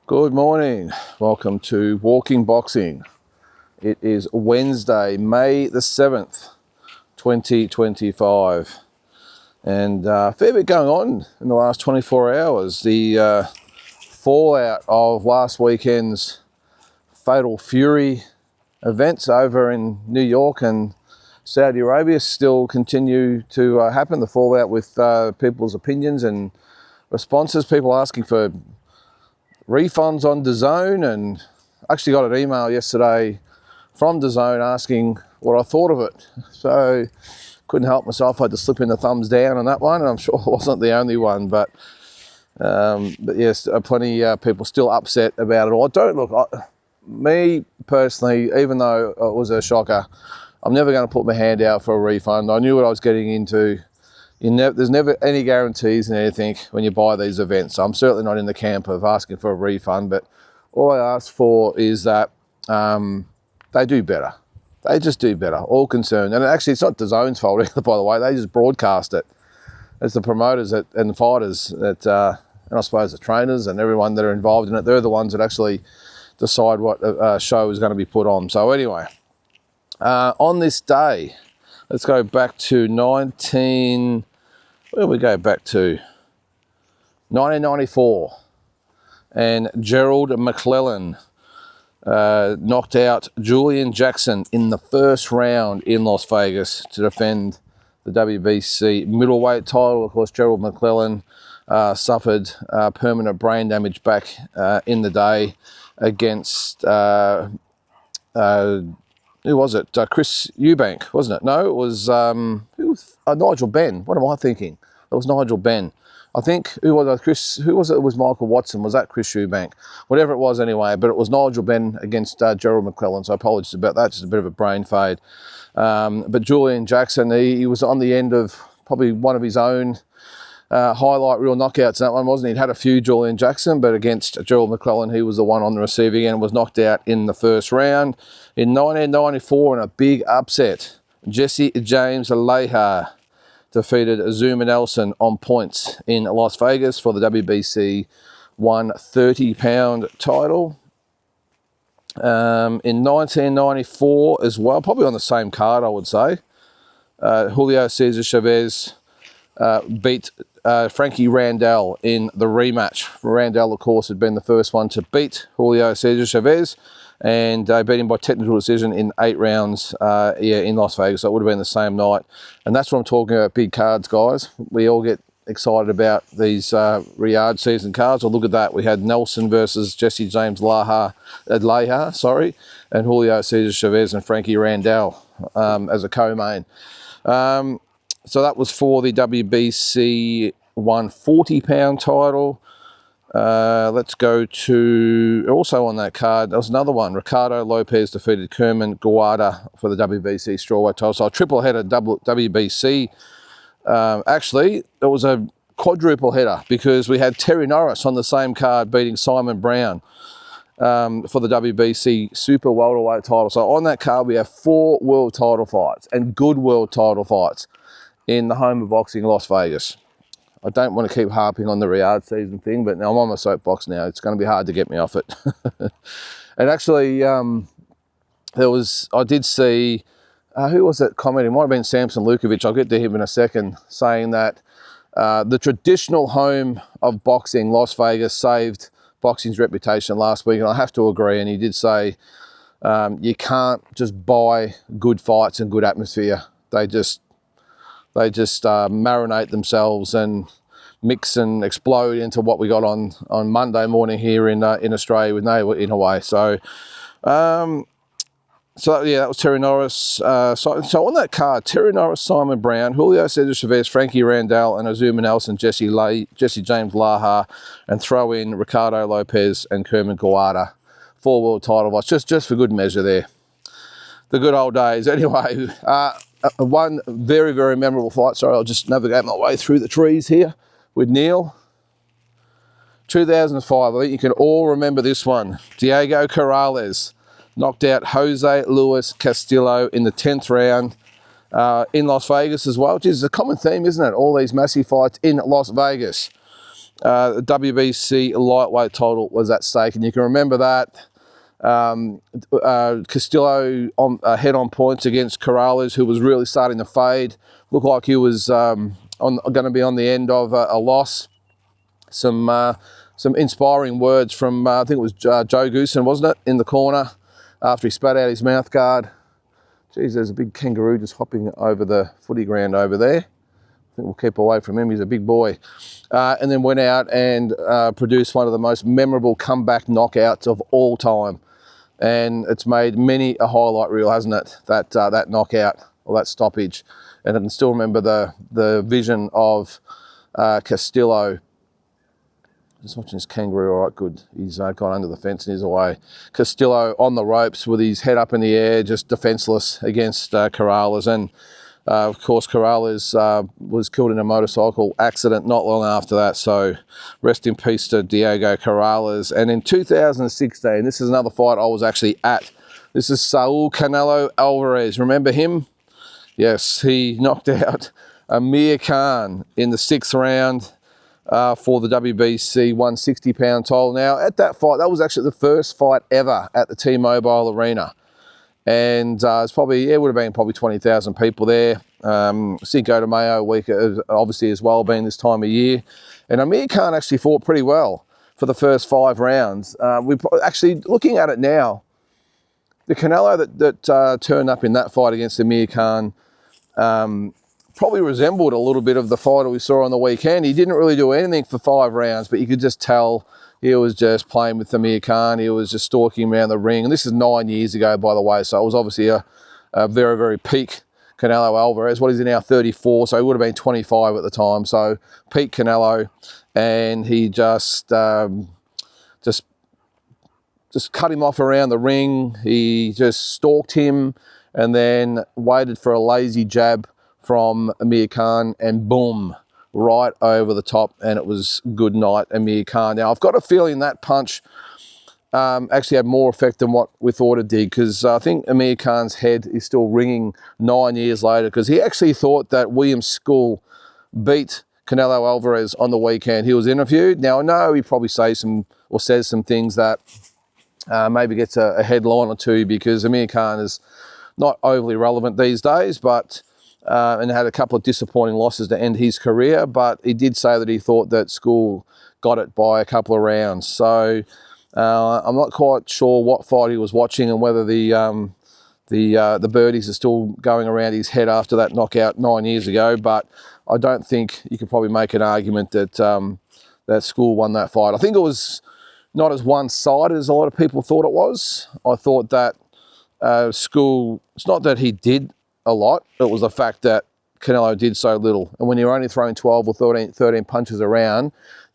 Good morning. Welcome to Walking Boxing. It is Wednesday, May the 7th, 2025. And a fair bit going on in the last 24 hours. The fallout of last weekend's Fatal Fury events over in New York and Saudi Arabia still continue to happen. The fallout with people's opinions and responses. People asking for refunds on DAZN, and actually got an email yesterday from DAZN asking what I thought of it. So couldn't help myself. I had to slip in the thumbs down on that one, and I'm sure I wasn't the only one. But yes, plenty of people still upset about it all. Me personally, even though it was a shocker, I'm never going to put my hand out for a refund. I knew what I was getting into. There's never any guarantees in anything when you buy these events. So I'm certainly not in the camp of asking for a refund, but all I ask for is that they do better. They just do better, all concerned. And actually, it's not DAZN's fault either, by the way. They just broadcast it. It's the promoters and the fighters and I suppose the trainers and everyone that are involved in it. They're the ones that actually decide what a show is going to be put on. So anyway, on this day, let's go back to 1994, and Gerald Mlelen knocked out Julian Jackson in the first round in Las Vegas to defend the WBC middleweight title. Of course, Gerald Mlelen suffered permanent brain damage back in the day against who was it? Chris Eubank, wasn't it? No, it was Nigel Benn. What am I thinking? It was Nigel Benn. I think, who was it? Who was it? It was Michael Watson. Was that Chris Eubank? Whatever it was anyway, but it was Nigel Benn against Gerald Mlelen, so apologies about that, just a bit of a brain fade. But Julian Jackson, he was on the end of probably one of his own highlight reel knockouts. That one, wasn't he? He'd had a few, Julian Jackson, but against Gerald Mlelen, he was the one on the receiving end, was knocked out in the first round. In 1994, in a big upset, Jesse James Lahar defeated Zuma Nelson on points in Las Vegas for the WBC 130-pound title. In 1994 as well, probably on the same card, I would say, Julio Cesar Chavez beat Frankie Randall in the rematch. Randall, of course, had been the first one to beat Julio Cesar Chavez, and beat him by technical decision in 8 rounds in Las Vegas. So it would have been the same night. And that's what I'm talking about, big cards, guys. We all get excited about these Riyadh season cards. Well, look at that. We had Nelson versus Jesse James Lahar, and Julio Cesar Chavez and Frankie Randall as a co-main. So that was for the WBC 140-pound title. Let's go to, also on that card, there was another one. Ricardo Lopez defeated Kerman Guarda for the WBC strawweight title. So a triple header WBC. Actually, it was a quadruple header because we had Terry Norris on the same card beating Simon Brown for the WBC super welterweight title. So on that card, we have 4 world title fights and good world title fights in the home of boxing, Las Vegas. I don't want to keep harping on the Riyadh season thing, but now I'm on my soapbox now. It's going to be hard to get me off it. And actually, I did see, who was that commenting? It might have been Samson Lukovich. I'll get to him in a second, saying that the traditional home of boxing, Las Vegas, saved boxing's reputation last week. And I have to agree. And he did say, you can't just buy good fights and good atmosphere. They just marinate themselves and mix and explode into what we got on Monday morning here in Australia with no in a way. So yeah, that was Terry Norris. So on that card, Terry Norris, Simon Brown, Julio Cesar Chavez, Frankie Randall, and Zuma Nelson, Jesse James Lahar, and throw in Ricardo Lopez and Kerman Guarda, 4 world title fights, just for good measure there. The good old days. Anyway, one very, very memorable fight. Sorry, I'll just navigate my way through the trees here with Neil. 2005, I think you can all remember this one. Diego Corrales knocked out Jose Luis Castillo in the 10th round in Las Vegas as well, which is a common theme, isn't it? All these massive fights in Las Vegas. The WBC lightweight title was at stake, and you can remember that. Castillo head on points against Corrales, who was really starting to fade. Looked like he was going to be on the end of a loss. Some inspiring words from, I think it was Joe Goosen, wasn't it, in the corner after he spat out his mouth guard. Geez, there's a big kangaroo just hopping over the footy ground over there. I think we'll keep away from him. He's a big boy. And then went out and produced one of the most memorable comeback knockouts of all time. And it's made many a highlight reel, hasn't it? That knockout or that stoppage. And I can still remember the vision of Castillo. Just watching this kangaroo, all right, good. He's gone under the fence and he's away. Castillo on the ropes with his head up in the air, just defenceless against Corrales. And of course, Corrales was killed in a motorcycle accident not long after that. So rest in peace to Diego Corrales. And in 2016, this is another fight I was actually at. This is Saul Canelo Alvarez. Remember him? Yes, he knocked out Amir in the 6th round for the WBC 160-pound title. Now, at that fight, that was actually the first fight ever at the T-Mobile Arena. And it's probably, it would have been probably 20,000 people there. Cinco de Mayo week, obviously, as well, being this time of year. And Amir actually fought pretty well for the first 5 rounds. We're actually looking at it now. The Canelo that turned up in that fight against Amir probably resembled a little bit of the fighter we saw on the weekend. He didn't really do anything for 5 rounds, but you could just tell he was just playing with Amir Khan. He was just stalking around the ring. And this is 9 years ago, by the way, so it was obviously a very, very peak Canelo Alvarez. What is he now, 34? So he would have been 25 at the time. So peak Canelo, and he just cut him off around the ring. He just stalked him and then waited for a lazy jab from Amir Khan, and boom, right over the top, and it was good night, Amir Khan. Now, I've got a feeling that punch actually had more effect than what we thought it did, because I think Amir Khan's head is still ringing 9 years later, because he actually thought that William School beat Canelo Alvarez on the weekend. He was interviewed. Now, I know he probably says some things that maybe gets a headline or two, because Amir Khan is not overly relevant these days, but and had a couple of disappointing losses to end his career, but he did say that he thought that School got it by a couple of rounds. So I'm not quite sure what fight he was watching and whether the birdies are still going around his head after that knockout 9 years ago, but I don't think you could probably make an argument that that School won that fight. I think it was not as one-sided as a lot of people thought it was. I thought that School, it's not that he did a lot, it was the fact that Canelo did so little. And when you're only throwing 12 or 13 punches around,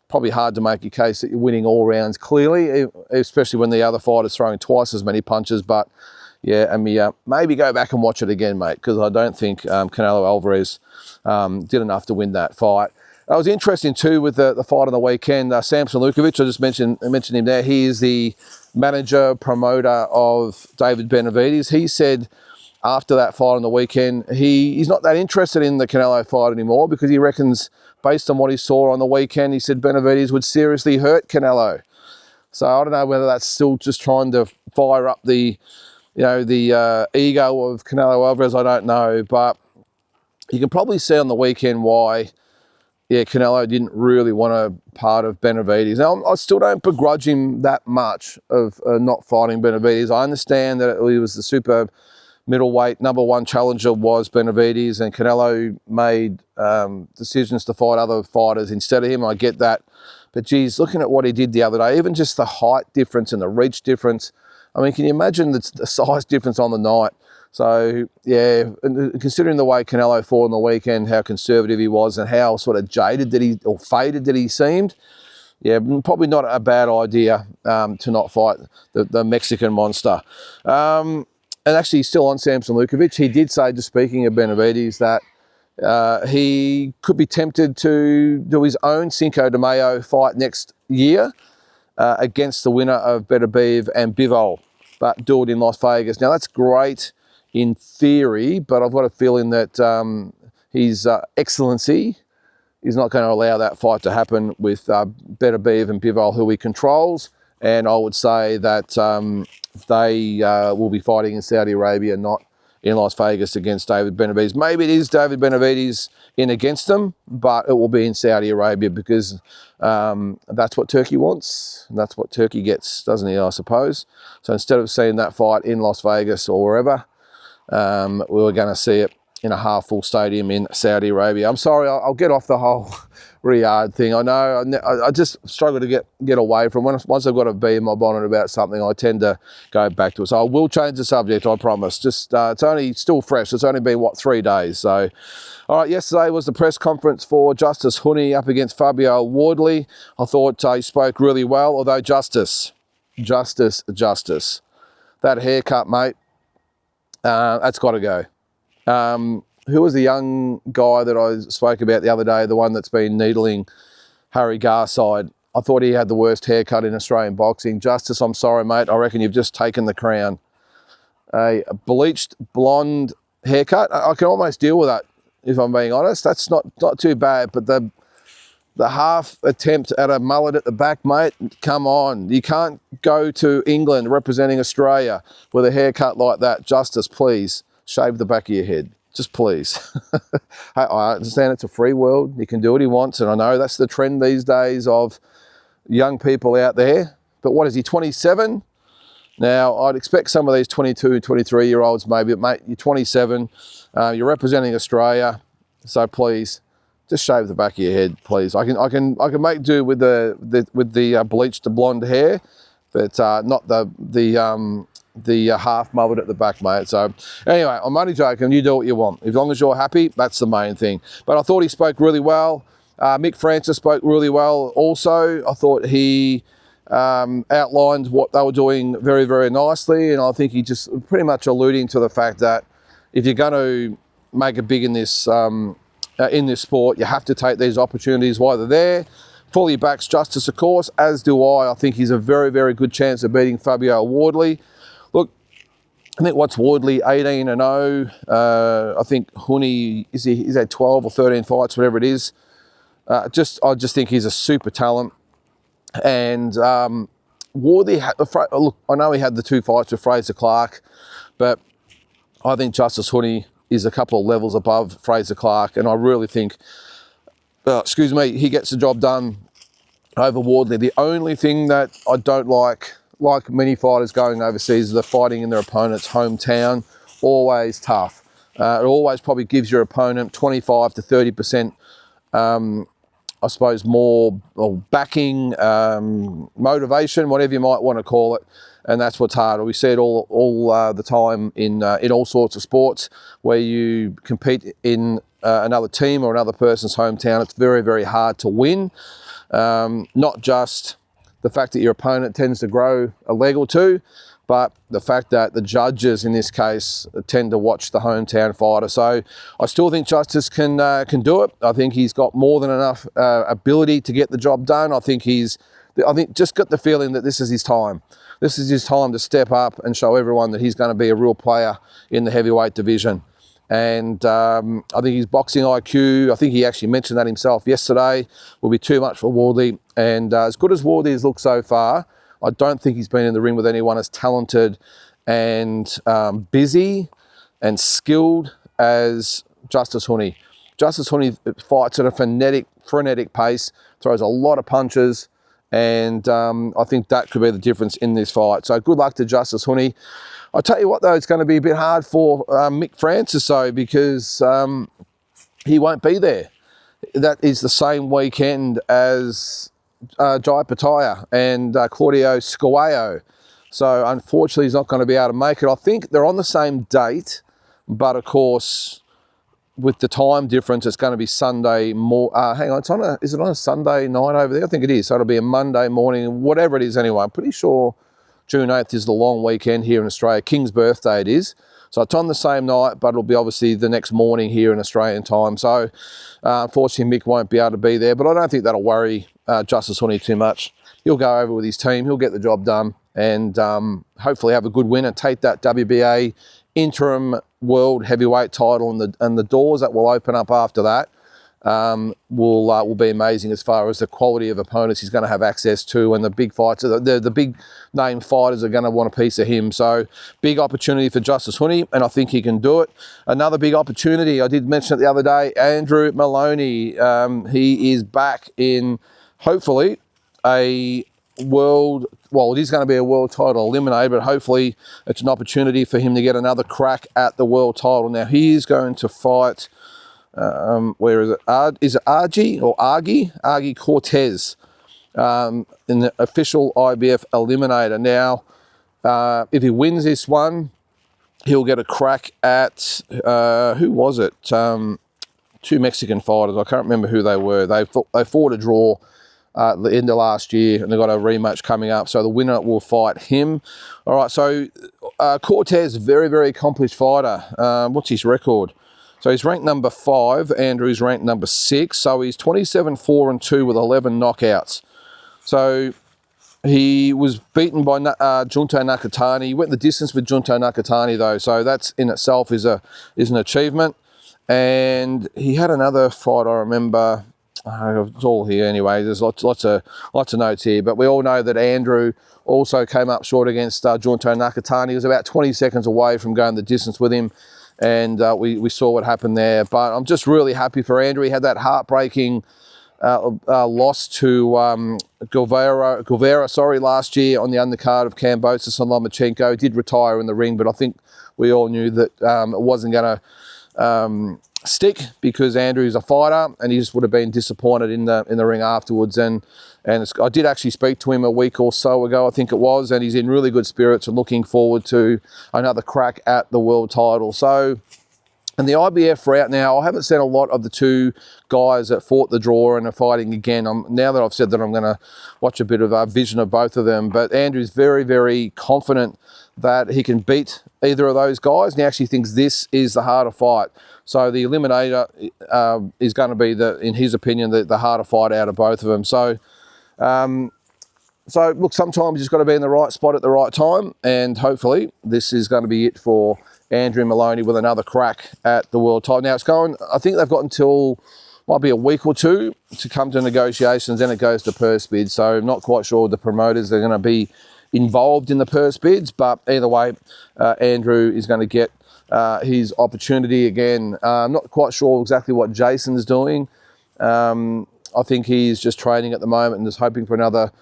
probably hard to make a case that you're winning all rounds clearly, especially when the other fighter's throwing twice as many punches. But yeah, I mean, maybe go back and watch it again, mate, because I don't think Canelo Alvarez did enough to win that fight. It was interesting too with the fight on the weekend. Samson Lukovich, I just mentioned him there. He is the manager, promoter of David Benavides. He said after that fight on the weekend, he's not that interested in the Canelo fight anymore, because he reckons, based on what he saw on the weekend, he said Benavides would seriously hurt Canelo. So I don't know whether that's still just trying to fire up the ego of Canelo Alvarez. I don't know, but you can probably see on the weekend why, Canelo didn't really want a part of Benavides. Now, I still don't begrudge him that much of not fighting Benavides. I understand that he was the super middleweight #1 challenger was Benavides, and Canelo made decisions to fight other fighters instead of him. I get that. But geez, looking at what he did the other day, even just the height difference and the reach difference, I mean, can you imagine the size difference on the night? So, yeah, considering the way Canelo fought on the weekend, how conservative he was and how sort of jaded or faded that he seemed, yeah, probably not a bad idea to not fight the Mexican monster. And actually, still on Samson Lukovich, he did say, just speaking of Benavides, that he could be tempted to do his own Cinco de Mayo fight next year against the winner of Beterbiev and Bivol, but do it in Las Vegas. Now, that's great in theory, but I've got a feeling that His Excellency, He's not going to allow that fight to happen with Benavides and Bivol, who he controls. And I would say that they will be fighting in Saudi Arabia, not in Las Vegas against David Benavides. Maybe it is David Benavides in against them, but it will be in Saudi Arabia because that's what Turkey wants. And that's what Turkey gets, doesn't he, I suppose? So instead of seeing that fight in Las Vegas or wherever, we were going to see it in a half-full stadium in Saudi Arabia. I'm sorry, I'll get off the whole Riyadh thing. I know, I just struggle to get away from it. Once I've got a bee in my bonnet about something, I tend to go back to it. So I will change the subject, I promise. Just, it's only still fresh. It's only been, 3 days? So, all right, yesterday was the press conference for Justice Huni up against Fabio Wardley. I thought he spoke really well, although Justice. That haircut, mate, that's got to go. Who was the young guy that I spoke about the other day, the one that's been needling Harry Garside? I thought he had the worst haircut in Australian boxing. Justice, I'm sorry, mate. I reckon you've just taken the crown. A bleached blonde haircut. I can almost deal with that, if I'm being honest. That's not too bad, but the half attempt at a mullet at the back, mate, come on. You can't go to England representing Australia with a haircut like that. Justice, please. Shave the back of your head, just please. I understand it's a free world. He can do what he wants, and I know that's the trend these days of young people out there. But what is he, 27? Now, I'd expect some of these 22, 23-year-olds maybe, but mate, you're 27. You're representing Australia, so please, just shave the back of your head, please. I can make do with the bleached blonde hair, but not the half mullet at the back, mate. So anyway, I'm only joking. You do what you want. As long as you're happy, that's the main thing. But I thought he spoke really well. Mick Francis spoke really well also. I thought he outlined what they were doing very, very nicely. And I think he just pretty much alluding to the fact that if you're going to make it big in this sport, you have to take these opportunities while they're there. Fully backs Justice, of course, as do I. I think he's a very, very good chance of beating Fabio Wardley. Look, I think what's Wardley, 18-0. I think Huni, he's had 12 or 13 fights, whatever it is. I just think he's a super talent. And Wardley, look, I know he had the 2 fights with Fraser Clark, but I think Justice Huni is a couple of levels above Fraser Clark, and I really think, he gets the job done over Wardley. The only thing that I don't like many fighters going overseas, is the fighting in their opponent's hometown. Always tough. It always probably gives your opponent 25 to 30%, I suppose, more backing, motivation, whatever you might want to call it. And that's what's hard. We see it all the time in all sorts of sports where you compete in another team or another person's hometown. It's very, very hard to win. Not just the fact that your opponent tends to grow a leg or two, but the fact that the judges in this case tend to watch the hometown fighter. So I still think Justice can do it. I think he's got more than enough ability to get the job done. I think just got the feeling that this is his time. This is his time to step up and show everyone that he's going to be a real player in the heavyweight division. And I think his boxing IQ, I think he actually mentioned that himself yesterday, will be too much for Wardley. And as good as Wardley has looked so far, I don't think he's been in the ring with anyone as talented and busy and skilled as Justice Huni. Justice Huni fights at a frenetic pace, throws a lot of punches, and I think that could be the difference in this fight. So good luck to Justice Huni. I'll tell you what, though, it's going to be a bit hard for Mick Francis, though, because he won't be there. That is the same weekend as Jai Pataya and Claudio Scoaio. So, unfortunately, he's not going to be able to make it. I think they're on the same date, but, of course, with the time difference, it's going to be Sunday hang on, is it on a Sunday night over there? I think it is. So it'll be a Monday morning, whatever it is anyway. I'm pretty sure June 8th is the long weekend here in Australia. King's birthday it is. So it's on the same night, but it'll be obviously the next morning here in Australian time. So unfortunately, Mick won't be able to be there, but I don't think that'll worry Justice Huni too much. He'll go over with his team. He'll get the job done and hopefully have a good win and take that WBA interim world heavyweight title and the doors that will open up after that will be amazing as far as the quality of opponents he's going to have access to, and the big fights, the big name fighters are going to want a piece of him. So big opportunity for Justice Honey, and I think he can do it. Another big opportunity, I did mention it the other day, Andrew Maloney. He is back in, hopefully, a world, well, it is going to be a world title eliminator, but hopefully it's an opportunity for him to get another crack at the world title. Now he is going to fight, where is it? Is it Argy or Argy? Argy Cortez in the official IBF eliminator. Now, if he wins this one, he'll get a crack at, who was it? Two Mexican fighters. I can't remember who they were. They fought a draw at the end of last year, and they've got a rematch coming up. So the winner will fight him. All right, so Cortez, very, very accomplished fighter. What's his record? So he's ranked number 5. Andrew's ranked number 6. So he's 27-4-2 with 11 knockouts. So he was beaten by Junto Nakatani. He went the distance with Junto Nakatani, though. So that's in itself is an achievement. And he had another fight, I remember. It's all here anyway. There's lots of notes here. But we all know that Andrew also came up short against Junto Nakatani. He was about 20 seconds away from going the distance with him. And we saw what happened there. But I'm just really happy for Andrew. He had that heartbreaking loss to Guevara, last year on the undercard of Kambosos and Lomachenko. He did retire in the ring, but I think we all knew that it wasn't going to stick, because Andrew's a fighter, and he just would have been disappointed in the ring afterwards. And I did actually speak to him a week or so ago, I think it was, and he's in really good spirits and looking forward to another crack at the world title. So, and the IBF route now, I haven't seen a lot of the two guys that fought the draw and are fighting again. Now that I've said that, I'm going to watch a bit of a vision of both of them. But Andrew's very, very confident that he can beat either of those guys, and he actually thinks this is the harder fight. So the eliminator is going to be, in his opinion, the harder fight out of both of them. So, look, sometimes you just got to be in the right spot at the right time, and hopefully this is going to be it for Andrew Maloney with another crack at the world title. Now I think they've got until, might be a week or two to come to negotiations, then it goes to purse bids. So I'm not quite sure the promoters are going to be involved in the purse bids, but either way, Andrew is going to get his opportunity again. I'm not quite sure exactly what Jason's doing. I think he's just training at the moment and just hoping for another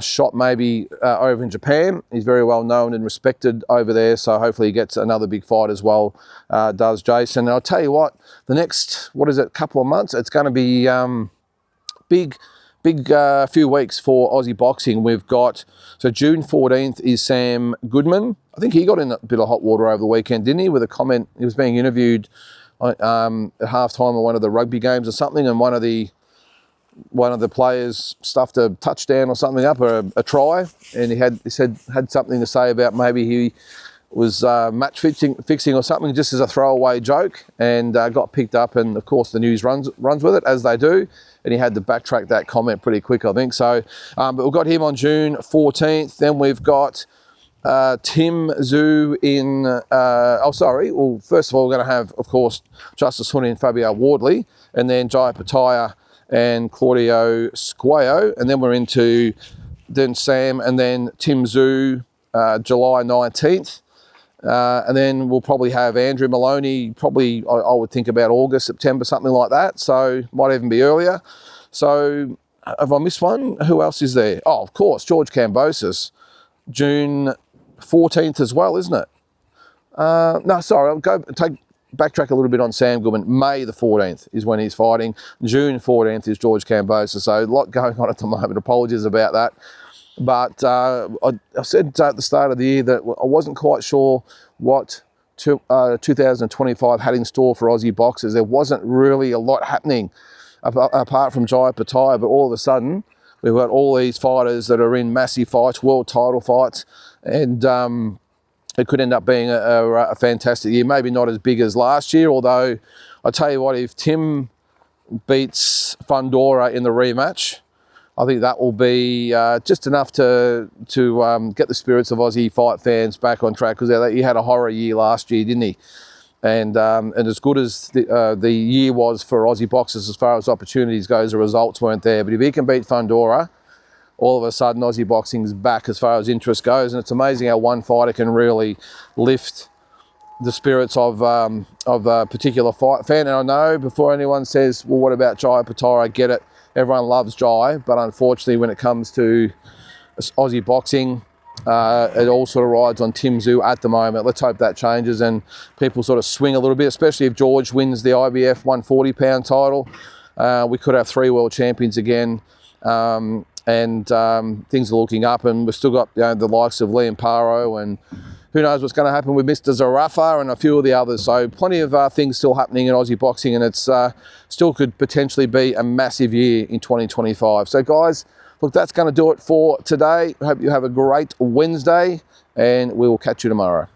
shot maybe over in Japan. He's very well known and respected over there, so hopefully he gets another big fight as well, does Jason. And I'll tell you what, the next, couple of months, it's going to be big few weeks for Aussie boxing. We've got, so June 14th is Sam Goodman. I think he got in a bit of hot water over the weekend, didn't he, with a comment. He was being interviewed at halftime of one of the rugby games or something, and one of the players stuffed a touchdown or something up, or a try, and he had something to say about maybe he was match fixing or something, just as a throwaway joke, and got picked up, and of course the news runs with it, as they do, and he had to backtrack that comment pretty quick, I think. So, but we've got him on June 14th. Then we've got Tim Zhu in, well, first of all, we're going to have, of course, Justice Honey and Fabio Wardley, and then Jai Pataya and Claudio Squayo, and then we're into Sam and then Tim Zhu, July 19th. And then we'll probably have Andrew Maloney, probably I would think about August, September, something like that. So might even be earlier. So have I missed one? Who else is there? Oh, of course, George Kambosos, June 14th as well, isn't it? No, sorry, I'll backtrack a little bit on Sam Goodman. May the 14th is when he's fighting. June 14th is George Kambosos. So a lot going on at the moment. Apologies about that. But I said at the start of the year that I wasn't quite sure what 2025 had in store for Aussie boxers. There wasn't really a lot happening apart from Jai Pataya, but all of a sudden we've got all these fighters that are in massive fights, world title fights, and it could end up being a fantastic year. Maybe not as big as last year, although I tell you what, if Tim beats Fundora in the rematch, I think that will be just enough to get the spirits of Aussie fight fans back on track, because he had a horror year last year, didn't he? And as good as the year was for Aussie boxers as far as opportunities goes, the results weren't there. But if he can beat Fundora, all of a sudden Aussie boxing's back as far as interest goes. And it's amazing how one fighter can really lift the spirits of a particular fight fan. And I know before anyone says, well, what about Jai Pitara? I get it. Everyone loves Jai. But unfortunately, when it comes to Aussie boxing, it all sort of rides on Tim Tszyu at the moment. Let's hope that changes and people sort of swing a little bit, especially if George wins the IBF 140-pound title. We could have 3 world champions again. And things are looking up, and we've still got the likes of Liam Paro, and who knows what's going to happen with Mr. Zarafa and a few of the others. So plenty of things still happening in Aussie boxing, and it's still could potentially be a massive year in 2025. So guys, look, that's going to do it for today. I hope you have a great Wednesday, and we will catch you tomorrow.